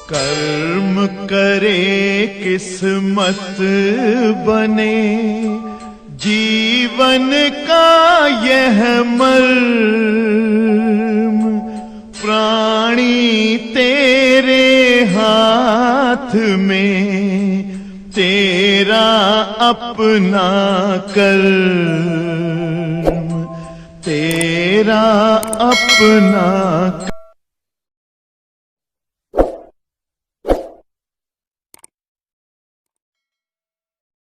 कर्म करे किस्मत बने, जीवन का यह मर्म, प्राणी तेरे हाथ में, तेरा अपना कर्म, तेरा अपना।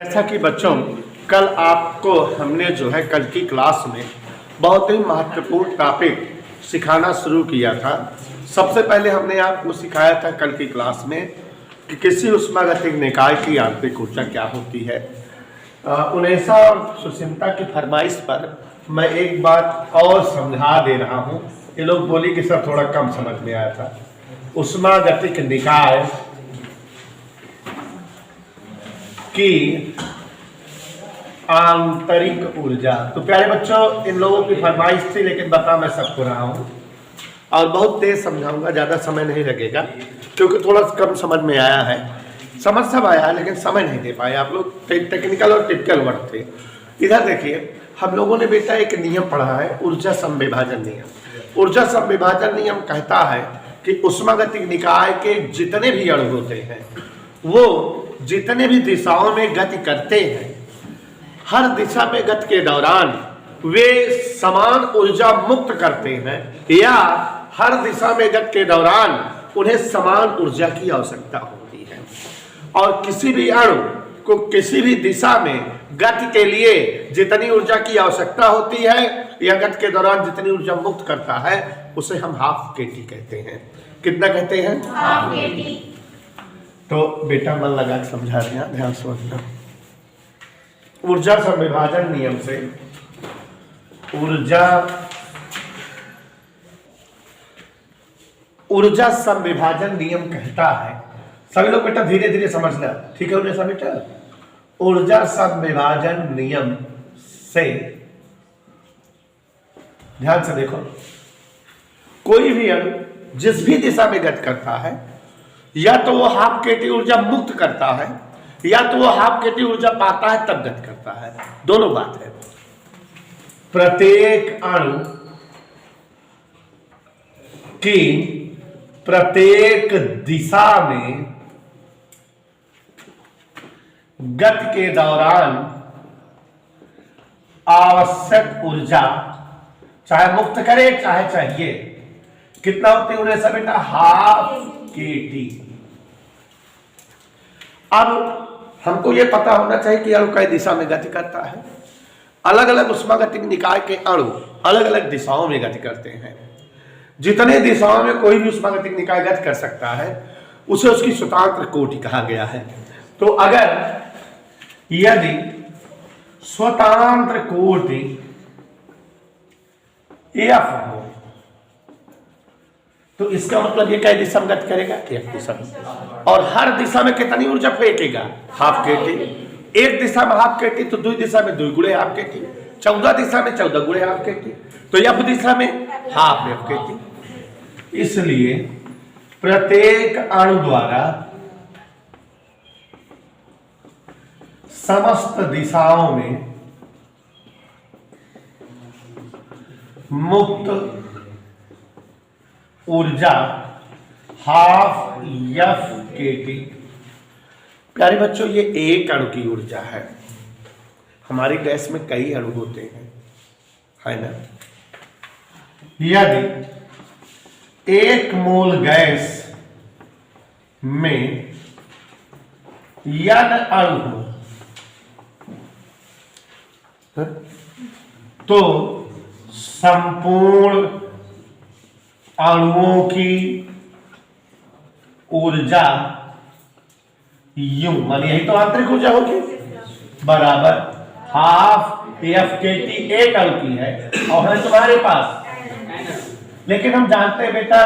जैसा कि बच्चों कल आपको हमने जो है कल की क्लास में बहुत ही महत्वपूर्ण टॉपिक सिखाना शुरू किया था। सबसे पहले हमने आपको सिखाया था कल की क्लास में कि किसी उष्मागतिक निकाय की आंतरिक ऊर्जा क्या होती है। उनेसा और सुचिंता की फरमाइश पर मैं एक बात और समझा दे रहा हूँ। ये लोग बोली कि सर थोड़ा कम समझ में आया था। उष्मागतिक निकाय की आंतरिक ऊर्जा, तो प्यारे बच्चों इन लोगों की फरमाइश थी, लेकिन बता मैं सबको रहा हूं और बहुत तेज समझाऊंगा, ज्यादा समय नहीं लगेगा क्योंकि थोड़ा कम समझ में आया है। समझ सब आया लेकिन समय नहीं दे पाए आप लोग, टेक्निकल और टिपिकल वर्ड थे। इधर देखिए, हम लोगों ने बेटा एक नियम पढ़ा है, ऊर्जा समविभाजन नियम। ऊर्जा समविभाजन नियम कहता है कि उष्मागतिक निकाय के जितने भी अणु होते हैं वो जितने भी दिशाओं में गति करते हैं, हर दिशा में गति के दौरान वे समान ऊर्जा मुक्त करते हैं, या हर दिशा में गति के दौरान उन्हें समान ऊर्जा की आवश्यकता होती है। और किसी भी अणु को किसी भी दिशा में गति के लिए जितनी ऊर्जा की आवश्यकता होती है या गति के दौरान जितनी ऊर्जा मुक्त करता है उसे हम हाफ केटी कहते हैं। कितना कहते हैं? हाफ केटी। तो बेटा मन लगा के समझा रहे हैं, ध्यान समझना। ऊर्जा समविभाजन नियम से ऊर्जा समविभाजन नियम कहता है, सभी लोग बेटा धीरे धीरे समझना, ठीक है उन्हें बेटा। ऊर्जा समविभाजन नियम से ध्यान से देखो, कोई भी अणु जिस भी दिशा में गति करता है या तो वो हाफ केटी ऊर्जा मुक्त करता है या तो वो हाफ केटी ऊर्जा पाता है तब गति करता है, दोनों बात है। प्रत्येक अणु की प्रत्येक दिशा में गति के दौरान आवश्यक ऊर्जा चाहे मुक्त करे चाहे चाहिए, कितना होती है उन्हें सब बेटा? हाफ केटी। अब हमको यह पता होना चाहिए कि अणु कई दिशा में गति करता है। अलग अलग उष्मागतिक निकाय के अणु अलग अलग दिशाओं में गति करते हैं। जितने दिशाओं में कोई भी उष्मागतिक निकाय गति कर सकता है उसे उसकी स्वतंत्र कोटि कहा गया है। तो अगर यदि स्वतंत्र कोटि F हो तो इसका मतलब ये कई दिशा में गति करेगा? एक दिशा में। और हर दिशा में कितनी ऊर्जा फेंकेगा? हाफ केटी। एक दिशा में हाफ केटी तो दो दिशा में 2 गुणे हाफ केटी, 14 दिशा में 14 गुणे हाफ केटी, तो F दिशा में हाफ F केटी। इसलिए प्रत्येक अणु द्वारा समस्त दिशाओं में मुक्त ऊर्जा हाफ F केटी। प्यारे बच्चों ये एक अणु की ऊर्जा है। हमारी गैस में कई अणु होते हैं, है ना? यदि 1 मोल गैस में N अणु हो तो संपूर्ण अणुओं की ऊर्जा यू, मानी यही तो आंतरिक ऊर्जा होगी, बराबर हाफ F केटी एक अणु की है और है तुम्हारे पास। लेकिन हम जानते हैं बेटा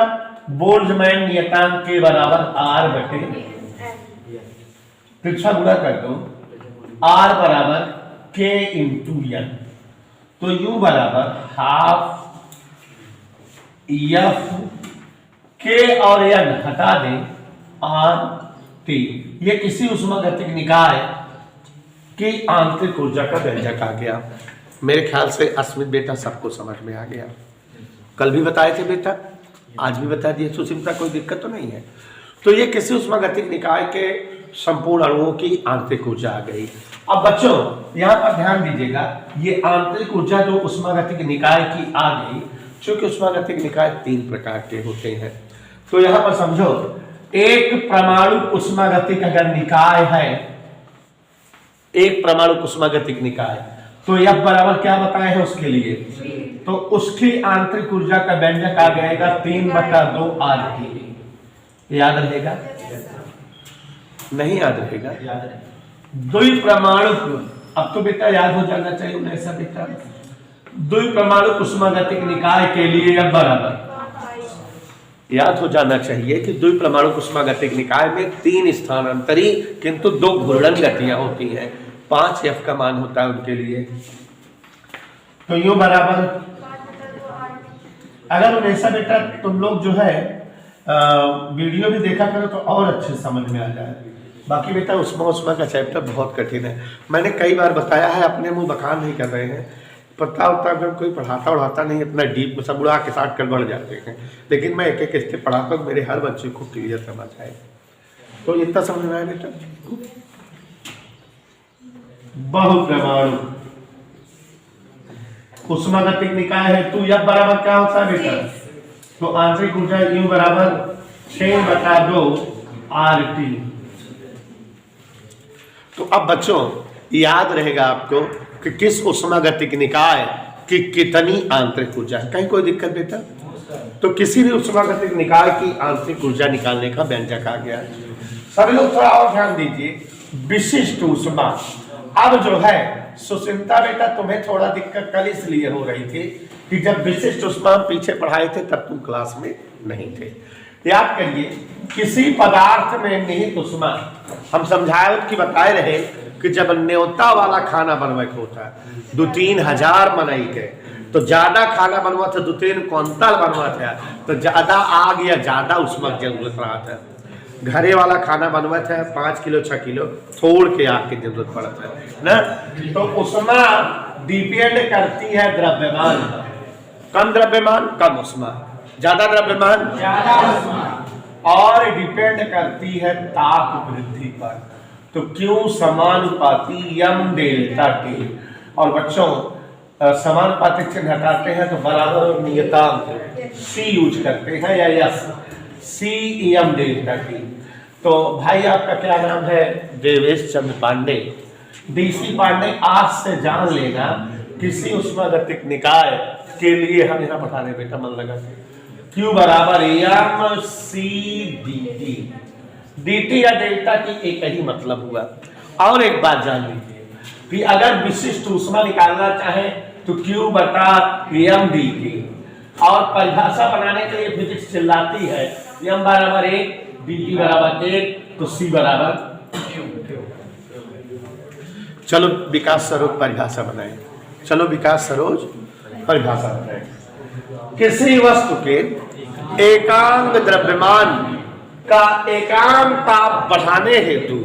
बोल्ट्जमैन नियतांक के बराबर R बटे परीक्षा गुणा कर दो, R बराबर K इंटू N, तो U बराबर हाफ F K और N हटा दें RT। ये किसी उष्मागतिक निकाय की आंतरिक ऊर्जा का व्यंजक आ गया। मेरे ख्याल से अस्मित बेटा सबको समझ में आ गया। कल भी बताए थे बेटा, आज भी बता दिए। सुचिंता कोई दिक्कत तो नहीं है। तो ये किसी उष्मागतिक निकाय के संपूर्ण अणुओं की आंतरिक ऊर्जा आ गई। अब बच्चों यहाँ पर ध्यान दीजिएगा, ये आंतरिक ऊर्जा जो उष्मागतिक निकाय की आ गई, क्योंकि उष्मागतिक निकाय 3 प्रकार के होते हैं। तो यहाँ पर समझो, एक परमाणु उष्मागतिक अगर निकाय है, एक परमाणु उष्मागतिक निकाय, तो यह बराबर क्या बताए हैं उसके लिए, तो उसकी आंतरिक ऊर्जा का व्यंजक आ जाएगा 3/2 RT। याद रहेगा? नहीं याद रहेगा? द्विपरमाणु, अब तो बेटा याद हो जाना चाहिए ऐसा बेटा। द्विपरमाणु उष्मागतिक निकाय के लिए यह बराबर याद हो जाना चाहिए कि द्विपरमाणु उष्मागतिक निकाय में 3 स्थानांतरी किंतु 2 घूर्णन गतियां होती हैं। 5 F का मान होता है उनके लिए। तो यूं बराबर, अगर ऐसा बेटा तुम लोग जो है वीडियो भी देखा करो तो और अच्छे समझ में आ जाए। बाकी बेटा उष्मा का चैप्टर बहुत कठिन है। मैंने कई बार बताया है, अपने मुंह बखान नहीं कर रहे हैं। पता होता अगर कोई पढ़ाता उड़ाता नहीं, अपना डीप में सब उड़ा के साथ कर बढ़ जाते हैं। लेकिन मैं एक एक स्टेप पढ़ाता हूँ, मेरे हर बच्चे को क्लियर समझ आए। तो इतना समझ में आया बेटा? बहुपरमाणु उष्मागतिक निकाय है, तो यह बराबर क्या होता है बेटा, तो आंतरिक ऊर्जा U बराबर 6/2 RT। तो अब बच्चों याद रहेगा आपको कि किस उष्मागतिक निकाय की कितनी आंतरिक ऊर्जा है। कहीं कोई दिक्कत बेटा? तो किसी भी उष्मागतिक निकाय की आंतरिक ऊर्जा निकालने का व्यंजक आ गया। सभी लोग थोड़ा और ध्यान दीजिए, विशिष्ट ऊष्मा। अब जो है सुचिंता बेटा, तुम्हें थोड़ा दिक्कत कल इसलिए हो रही थी कि जब विशिष्ट ऊष्मा पीछे पढ़ाए थे तब तुम क्लास में नहीं थे। याद करिए, किसी पदार्थ में निहित ऊष्मा, हम समझाए कि बताए रहे कि जब न्योता वाला खाना बनवे होता है 2-3 हजार मनई के, तो ज्यादा खाना बनवा था 2-3 क्विंटल बनवा था, तो ज्यादा आग या ज्यादा ऊष्मा की जरूरत रहा था। घरे वाला खाना बनवा था 5 किलो 6 किलो, थोड़ के आग की जरूरत पड़ा था ना। तो ऊष्मा डिपेंड करती है द्रव्यमान, कम द्रव्यमान कम ऊष्मा, ज्यादा द्रव्यमान ज्यादा ऊष्मा, और डिपेंड करती है ताप वृद्धि पर। तो क्यों समानुपाती यम डेल्टा टी। और बच्चों समानुपातिक चिन्ह हटाते हैं तो बराबर और नियतांक सी यूज करते हैं या yes, C M delta T. तो भाई आपका क्या नाम है? देवेश चंद्र पांडे, DC पांडे। आज से जान लेना, किसी उष्मागतिक निकाय के लिए हम यहाँ बता रहे बेटा, मन लगा Q बराबर एम सी डी टी या डेल्टा की एक ही मतलब हुआ। और एक बात जान लीजिए कि अगर विशिष्ट ऊष्मा निकालना चाहे तो Q/m dt, और परिभाषा बनाने के लिए फिजिक्स चिल्लाती है m बराबर 1 dt बराबर 1, तो C बराबर Q। चलो विकास सरोज परिभाषा बनाए। चलो विकास सरोज परिभाषा बनाए। किसी वस्तु के एकांक द्रव्यमान का एकांक ताप बढ़ाने हेतु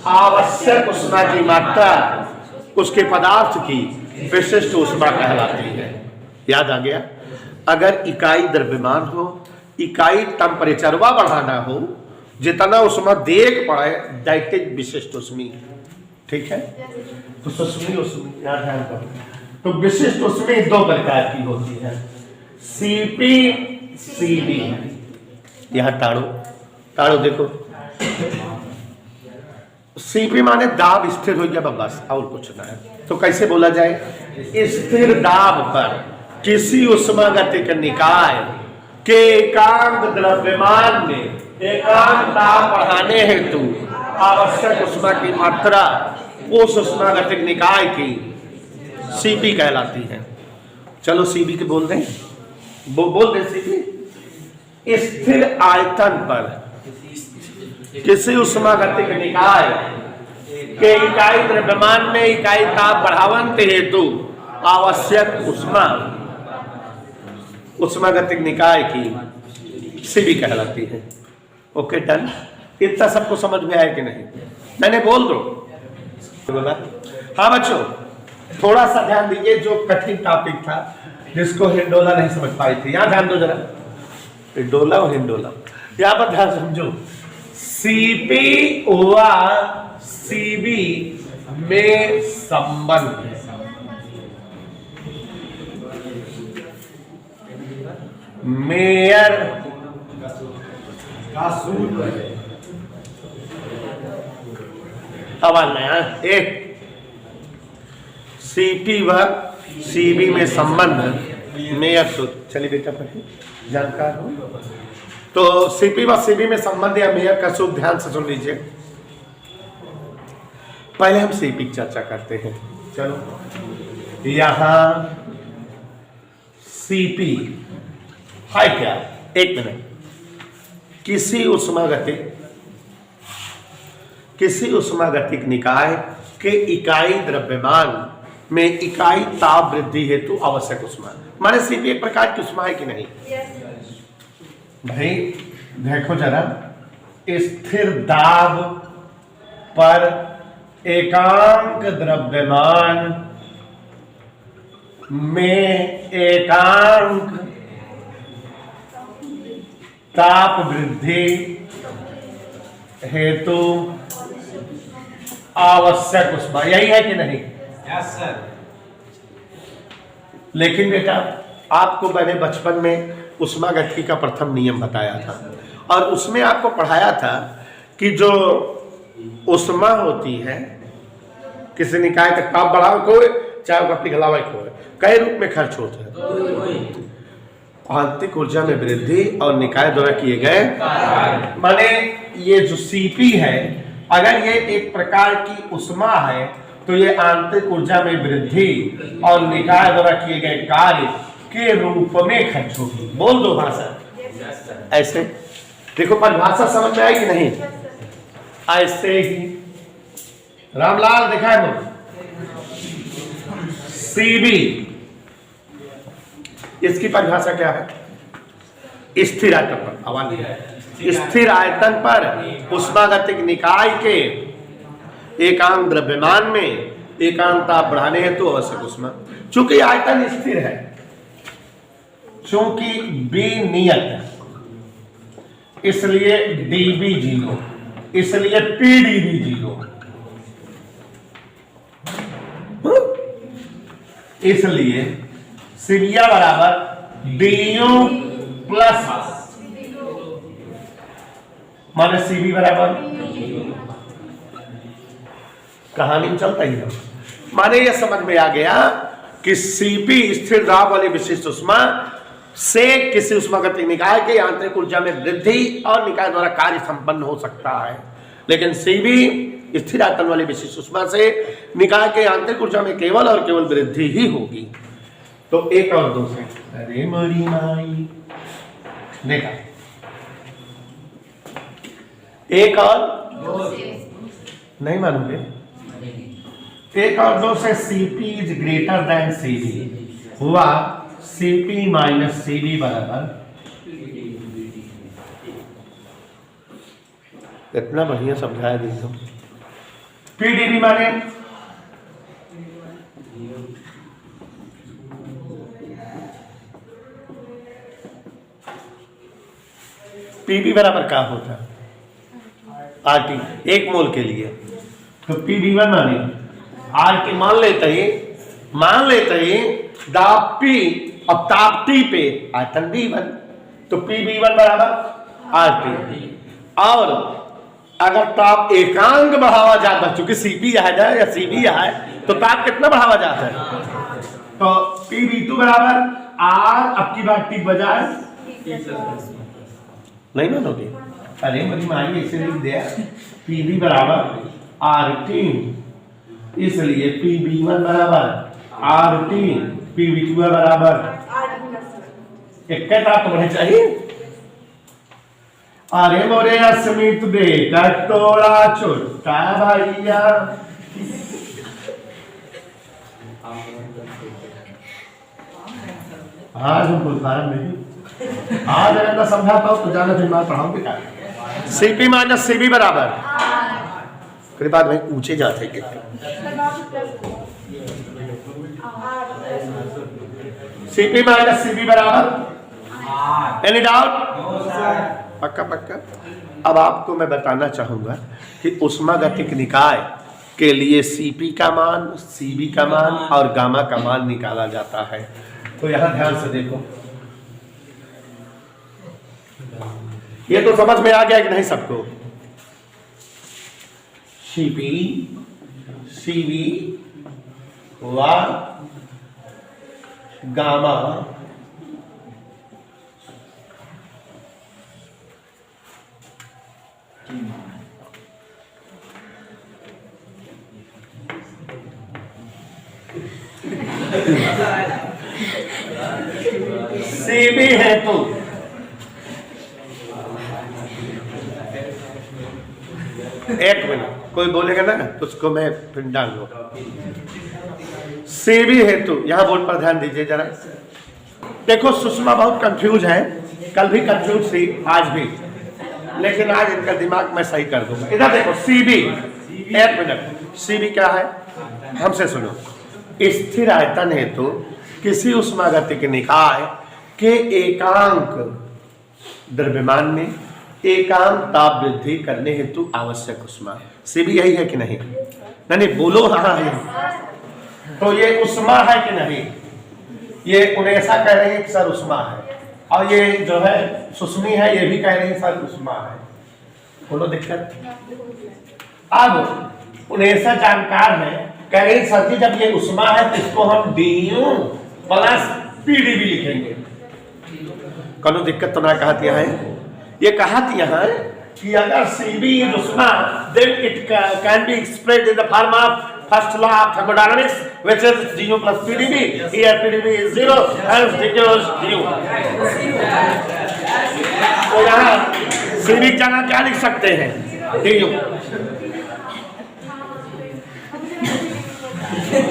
आवश्यक ऊष्मा की मात्रा उसके पदार्थ की विशिष्ट ऊष्मा कहलाती है। याद आ गया? अगर इकाई द्रव्यमान हो, इकाई टेम्परेचरवा बढ़ाना हो, जितना ऊष्मा देख पड़े दैट इज विशिष्ट ऊष्मी। ठीक है? तो सुष्मी ऊष्मी याद ध्यान करो। तो विशिष्ट ऊष्मी 2 प्रकार की होती है, CP CD। यहां ताड़ो देखो, CP माने दाब स्थिर हो गया बस, और कुछ ना है। तो कैसे बोला जाए? स्थिर दाब पर किसी उष्मागतिक निकाय के एकांक द्रव्यमान में एकांक ताप बढ़ाने हेतु आवश्यक ऊष्मा की मात्रा उस उष्मागतिक निकाय की CP कहलाती है। चलो CP के बोल दें, बोल दें CP। स्थिर आयतन पर किसी उष्मागतिक निकाय के इकाई द्रव्यमान में इकाई ताप बढ़ावन हेतु आवश्यक ऊष्मा उष्मागतिक निकाय की CP कहलाती है। Okay done. इतना सबको समझ में आया कि नहीं? मैंने बोल दो बोला। हाँ बच्चों, थोड़ा सा ध्यान दीजिए, जो कठिन टॉपिक था जिसको हिंडोला नहीं समझ पाई थी, यहाँ ध्यान दो जरा। हिंडोला और हिंडोला, यहाँ पर ध्यान समझो। सीपी व सीबी में संबंध, मेयर का सूत्र। अब आना एक सीपी व सीबी में संबंध मेयर सूत्र। चलिए बेटा पढ़िए, जानकार हो तो। सीपी व सीबी में संबंध या मेयर का सूत्र ध्यान से सुन लीजिए। पहले हम सीपी की चर्चा करते हैं। चलो, यहां सीपी है क्या? एक मिनट। किसी उष्मागतिक निकाय के इकाई द्रव्यमान में इकाई ताप वृद्धि हेतु आवश्यक उष्मा, माने सीपी एक प्रकार की उष्मा है कि नहीं? भाई देखो जरा, स्थिर दाब पर एकांक द्रव्यमान में एकांक ताप वृद्धि हेतु आवश्यक उष्मा, यही है कि नहीं? Yes sir. लेकिन बेटा आपको मैंने बचपन में उष्मागतिकी का प्रथम नियम बताया था, और उसमें आपको पढ़ाया था कि जो उष्मा होती है किसी निकाय का ताप बढ़ाव को, चाहे वो पिघलावा को, कई रूप में खर्च होता है। आंतरिक ऊर्जा में वृद्धि और निकाय द्वारा किए गए, माने ये जो सीपी है, अगर ये एक प्रकार की उष्मा है तो ये आंतरिक ऊर्जा में वृद्धि और निकाय द्वारा किए गए कार्य के रूप में खर्च होगी। बोल दो भाषा ऐसे। देखो परिभाषा समझ में आई कि नहीं? ऐसे ही रामलाल दिखाए मुझे। सीबी, इसकी परिभाषा क्या है? स्थिर आयतन पर, आवाज नहीं है, स्थिर आयतन पर उष्मागतिक निकाय के एकांक द्रव्यमान में एकांक ताप बढ़ाने हेतु तो आवश्यक उष्मा। चूंकि आयतन स्थिर है, चूंकि बी नियत है, इसलिए डीबी 0, इसलिए पीडीबी 0, इसलिए सीबिया बराबर डीयू प्लस, माने सीबी बराबर, कहानी में चलता ही है। माने यह समझ में आ गया कि सीपी स्थिर दाब वाली विशिष्ट उष्मा से किसी उष्मागतिक निकाय के आंतरिक ऊर्जा में वृद्धि और निकाय द्वारा कार्य संपन्न हो सकता है, लेकिन सीबी स्थिर आयतन वाली विशिष्ट उष्मा से निकाय के आंतरिक ऊर्जा में केवल और केवल वृद्धि ही होगी। तो एक और दो से, अरे मरी माई, देखा एक और दो, नहीं मानोगे? एक और दो से CP is greater than CB हुआ सीपी माइनस सीबी बराबर, इतना बढ़िया समझाया देखो। पीडीबी माने पीबी बराबर क्या होता है? आरटी, एक मोल के लिए। तो पीबी1 माने आरटी, मान लेते ही दाब पी और ताप टी पे आयतन B1, तो पीबी1 बराबर आरटी। और अगर ताप एकांक बढ़ावा जाता है, चूंकि सीपी यहाँ जाए या सीबी यहाँ है, तो ताप कितना बढ़ावा जाता है? तो पीबी2 बराबर आर, अब की बार टी बजाय नहीं मानोगे? अरे मेरी माई ऐसे लिख दिया, पीबी बराबर आर टी, इसलिए पीबी1 बराबर आर टी, पीबी2 बराबर एक ताप बढ़े चाहिए। अरे मोरे अस्मित बेटा टोला छोटा भैया, आज हम फुलफारम नहीं, आज अगर मैं समझाता हूँ तो जाना फिर मैं पढ़ाऊंगी क्या? सीपी माइनस सीबी बराबर फिर बाद में ऊंचे जाते के सीपी माइनस सीबी बराबर एनी डाउट पक्का पक्का। अब आपको मैं बताना चाहूंगा कि उष्मागतिक निकाय के लिए सीपी का मान, सीबी का मान और गामा का मान निकाला जाता है। तो यहां ध्यान से देखो, ये तो समझ में आ गया कि नहीं सबको? सीपी सीबी व गामा सीबी है तो एक मिनट कोई बोलेगा ना तो उसको मैं फिर डाल दूंगा। सीबी है तो यहां बोर्ड पर ध्यान दीजिए जरा। देखो सुषमा बहुत कंफ्यूज है, कल भी कंफ्यूज थी, आज भी, लेकिन आज इनका दिमाग मैं सही कर दूंगा। इधर देखो सीबी, एक मिनट, सीबी क्या है हमसे सुनो। स्थिर आयतन हेतु किसी उष्मागतिक निकाय के एकांक द्रव्यमान में एकांक ताप वृद्धि करने हेतु आवश्यक उष्मा। सीबी यही है कि नहीं? नहीं बोलो हाँ है। तो ये उष्मा है कि नहीं? ये उनेसा कह रही है कि सर उष्मा है, और ये जो है सुष्मी है ये भी कह रही है सर उष्मा है। बोलो दिक्कत। अब उनेसा जानकार है, कह रही सर जी जब ये उष्मा है तो इसको हम डीयू प्लस पीडीबी लिखेंगे। कौन दिक्कत तो ना कहती है? ये कहती है कि अगर सीबी इज उष्मा then it can be expressed in the form of first law of thermodynamics which is du plus pdb. Here pdb is 0 hence dq is du. तो यहाँ सीबी की जगह क्या लिख सकते हैं? du।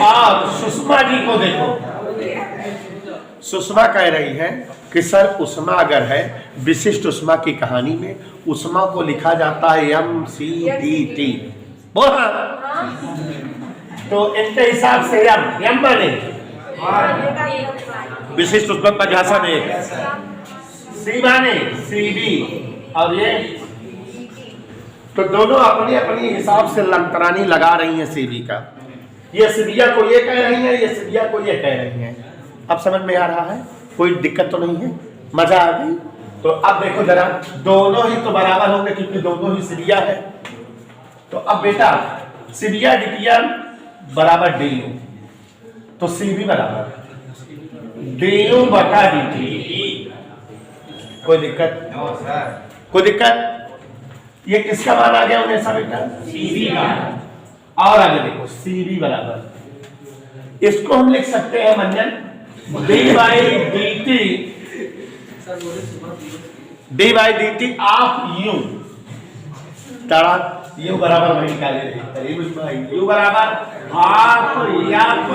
और सुषमा जी को देखो, सुषमा कह रही है कि सर उष्मा अगर है, विशिष्ट उष्मा की कहानी में उष्मा को लिखा जाता है MCDT। बोला तो इनके हिसाब से यम माने विशिष्ट उष्मा परिभाषा में, सी माने सीबी, और ये तो दोनों अपनी अपनी हिसाब से लंतरानी लगा रही हैं सीबी का। ये सीबिया को ये कह रही है, ये सीबिया को ये कह रही है। अब समझ में आ रहा है? कोई दिक्कत तो नहीं है? मजा आ गई? तो अब देखो जरा, दोनों ही तो बराबर होंगे क्योंकि दोनों ही सीबिया है। तो अब बेटा सीबिया डिटिया बराबर डीयू, तो सीबी बराबर डीयू बटा डीटी। कोई दिक्कत? कोई दिक्कत? ये किसका मान आ गया उन्हें सब बेटा? सीबी का। और आगे देखो सीबी बराबर, इसको हम लिख सकते हैं मंजन D by D T of you. Tara you बराबर वही निकाले, यू बराबर हाफ एफ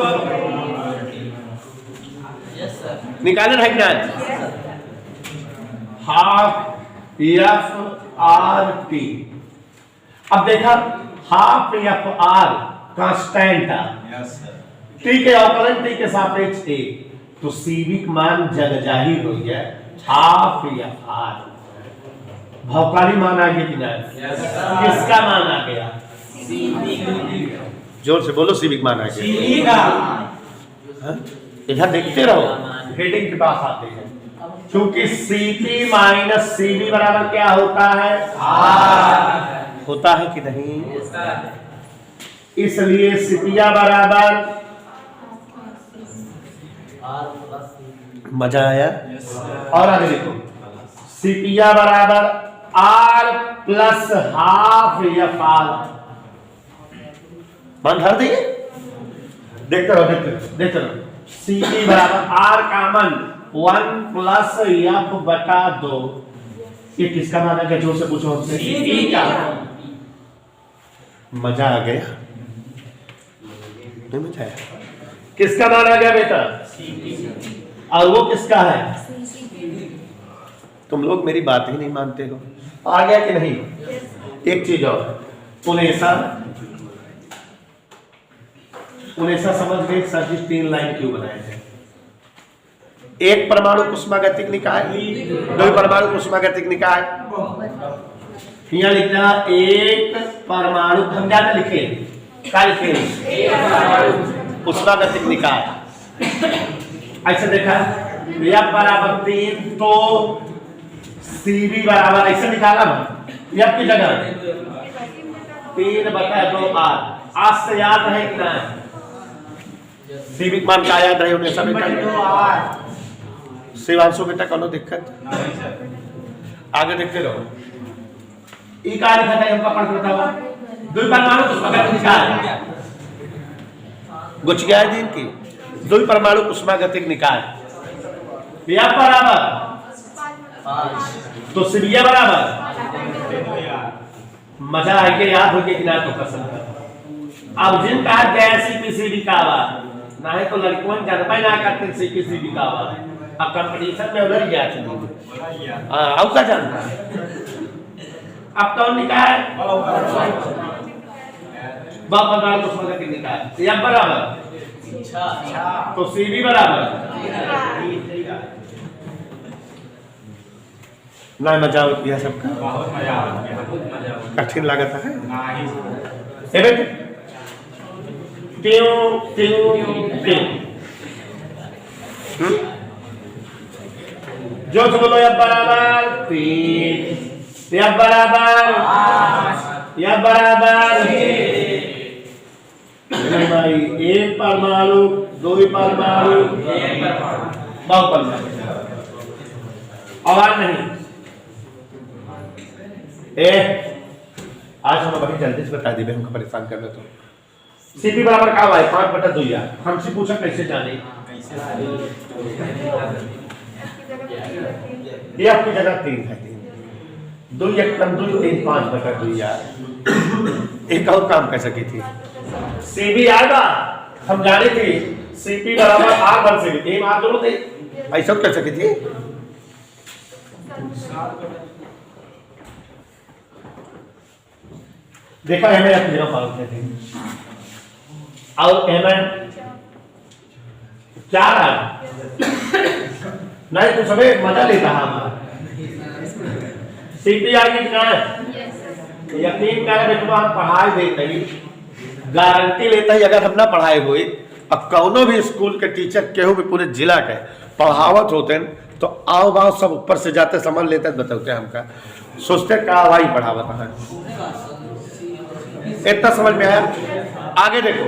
निकाले रहे क्या? Half F R T. अब देखा half F are constant T के ऑपरेंट टी के सापेक्ष ए, तो सीबी का मान जग जाहिर हो गया हाफ एफ आर। भौकाली मान आ गया कि नहीं? किसका मान आ गया? जोर से बोलो सीबी का मान आ गया। इधर देखते रहो, हेडिंग के पास आते हैं। क्योंकि सीपी माइनस सीबी बराबर क्या होता है? आर होता है कि नहीं? इसलिए सीपिया बराबर, मजा आया? और आगे देखो सीपिया बराबर R plus half F R. मान धर दिए, देखते रहो देखते रहो। सीपी बराबर आर कामन 1 प्लस एफ बटा 2। ये किसका मान आ गया? जोर से पूछो हमसे। सीपी का। मजा आ गया? नहीं मजा आया? किसका मान आ गया बेटा? और वो किसका है? तुम लोग मेरी बात ही नहीं मानते हो। आ गया कि नहीं? एक चीज और, उनेसा समझ गए सर जी 3 लाइन क्यों बनाए थे? एक परमाणु उष्मागतिक निकाय, 2 परमाणु उष्मागतिक निकाय। यहाँ लिखना एक परमाणु, हम क्या लिखे? क्या लिखे? उष्मागतिक निकाय। ऐसे देखा F बराबर 3 तो Cv बराबर ऐसे निकाला F की जगह 3/2R। आज से याद रहे कि ना? Cv मान क्या याद रहे? उन्हें सब शिवांशु बेटा कोनो दिक्कत? आगे देखते रहो। ई का लिखा था हमका पढ़ बताओ। 2 परमाणु उष्मागतिक निकाय गुछ गया दिन की 2 परमाणु उष्मागतिक निकाय। F बराबर तो Cv बराबर मजा आ गया, याद हो गया कि ना? तो पसंद कर। अब जिन कहा गैस CpCv का ना है तो लड़कों जनपा ना करते CpCv का अब कंपटीशन में उधर गया चलिए। अब का जानता अब कौन निकाय? परमाणु उष्मागतिक निकाय। F बराबर तो Cv बराबर ना। मजा गया सबका? बहुत मजा आ गया। कठिन लागत है बेटे? त्यों जो बोलो F बराबर 3, F बराबर 5 भाई 1 परमाणु 2 परमाणु 1 परमाणु बहुत परमाणु। आवाज नहीं आज हम बड़ी जल्दी से बता दी हमको परेशान कर रहे। तो Cp बराबर का है 5/2 यार। हमसे पूछा कैसे जाने? ये आपकी जगह 3 है। 2 1 कम 2 3 5/2 यार। एक और काम कर सकी थी। Cv आएगा हम जाने थे Cp बराबर R1 से भी R दोनों थे, ऐसा कर सकी थी। देखा है मैं अपनी जगह पालते थे और एमएन 4 नहीं तो सबे मजा लेता है। Cp आगे कितना है? यकीन कर बेटा हम पढ़ाई देते ही गारंटी लेता ही अगर हम ना पढ़ाए हुए अब कौनो भी स्कूल के टीचर केहू भी पूरे जिला के पढ़ावत होते तो आओ बाओ सब ऊपर से जाते समझ लेते बताते हमका सोचते का भाई पढ़ावत है। इतना समझ में आया? आगे देखो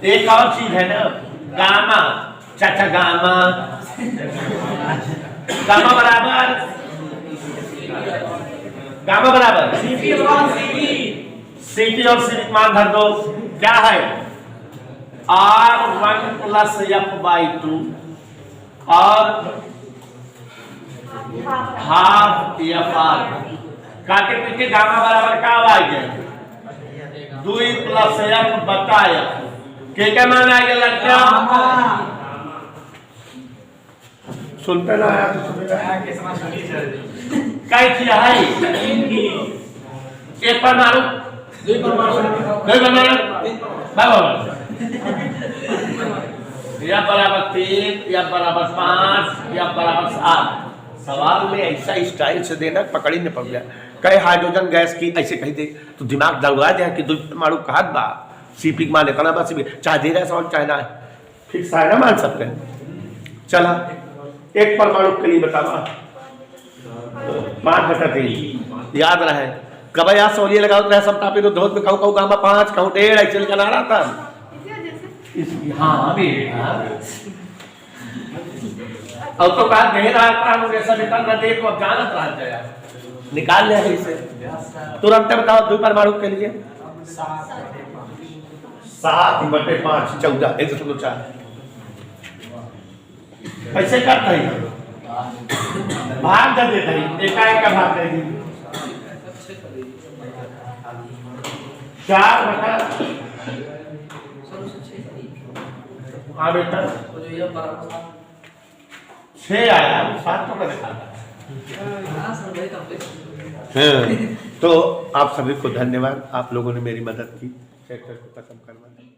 एक और चीज है ना गामा। चाचा गामा बराबर Cp और Cv मान धर दो क्या है? R1 + F/2 और हाफ Fr काटे पीछे गामा बराबर का आ गया 2 + F/F क्या मान आ गया लड़का? सुनते ना आया क्या किया है? एक परमाणु 2 परमाणु बराबर या बराबर 3 या बराबर 5 या बराबर 7। सवाल में ऐसा स्टाइल से देना पकड़ी नहीं पड़ गया। कहे हाइड्रोजन गैस की ऐसे कही दे तो दिमाग दलवा दे कि 2 परमाणु कहा बा Cp मान लेता ना बस चाहे दे रहा समझ चाहे ना फिर सारा मान सकते हैं। चला एक परमाणु के लिए बतावा 5/3 याद रहे कब याद सोलिए लगाओ रहे सब तापी तो धोत में कहूँ गामा 5 कहूँ 1.5 ऐसे चला रहा था। हाँ अब तो कहा कह रहा था ऐसा बेटा न देखो अब जानत रहा जाए निकाल लिया है इसे तुरंत बताओ 2 परमाणु के लिए 7/5 14 1.4 ऐसे करता है भाग कर देता है एकाएक का भाग करेगी 4/6 हाँ बेटा 6 आया 7 तो का देखा हाँ, तो आप सभी को धन्यवाद, आप लोगों ने मेरी मदद की ट्रैक्टर को खत्म करवाने में।